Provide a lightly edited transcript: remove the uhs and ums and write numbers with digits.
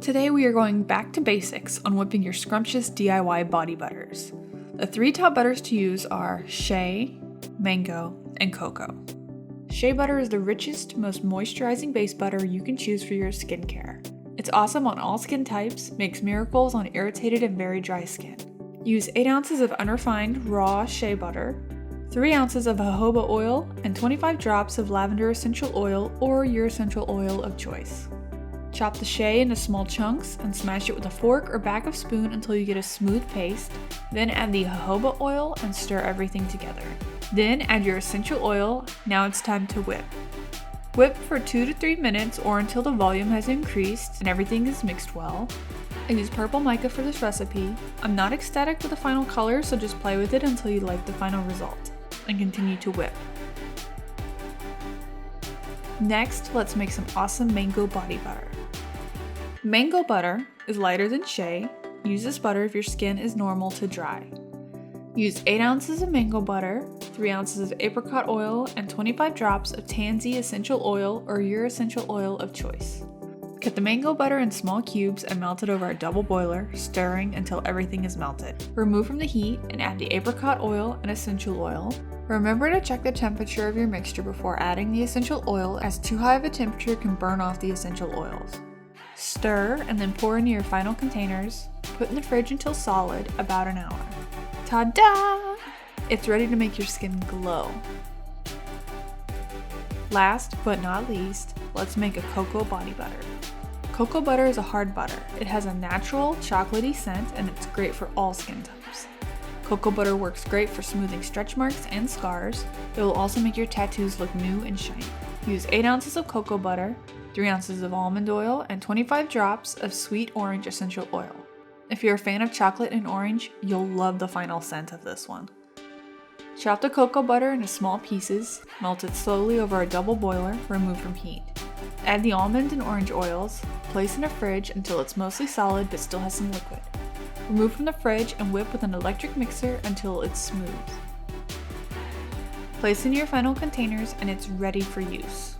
Today we are going back to basics on whipping your scrumptious DIY body butters. The 3 top butters to use are shea, mango, and cocoa. Shea butter is the richest, most moisturizing base butter you can choose for your skincare. It's awesome on all skin types, makes miracles on irritated and very dry skin. Use 8 ounces of unrefined raw shea butter, 3 ounces of jojoba oil, and 25 drops of lavender essential oil or your essential oil of choice. Chop the shea into small chunks and smash it with a fork or back of spoon until you get a smooth paste. Then add the jojoba oil and stir everything together. Then add your essential oil. Now it's time to whip. Whip for 2 to 3 minutes or until the volume has increased and everything is mixed well. I use purple mica for this recipe. I'm not ecstatic with the final color, so just play with it until you like the final result, and continue to whip. Next, let's make some awesome mango body butter. Mango butter is lighter than shea. Use this butter if your skin is normal to dry. Use 8 ounces of mango butter, 3 ounces of apricot oil, and 25 drops of Tansy essential oil or your essential oil of choice. Cut the mango butter in small cubes and melt it over a double boiler, stirring until everything is melted. Remove from the heat and add the apricot oil and essential oil. Remember to check the temperature of your mixture before adding the essential oil, as too high of a temperature can burn off the essential oils. Stir and then pour into your final containers. Put in the fridge until solid, about an hour. Ta-da! It's ready to make your skin glow. Last but not least, let's make a cocoa body butter. Cocoa butter is a hard butter. It has a natural, chocolatey scent and it's great for all skin types. Cocoa butter works great for smoothing stretch marks and scars. It will also make your tattoos look new and shiny. Use 8 ounces of cocoa butter, 3 ounces of almond oil, and 25 drops of sweet orange essential oil. If you're a fan of chocolate and orange, you'll love the final scent of this one. Chop the cocoa butter into small pieces, melt it slowly over a double boiler, remove from heat. Add the almond and orange oils, place in a fridge until it's mostly solid but still has some liquid. Remove from the fridge and whip with an electric mixer until it's smooth. Place in your final containers and it's ready for use.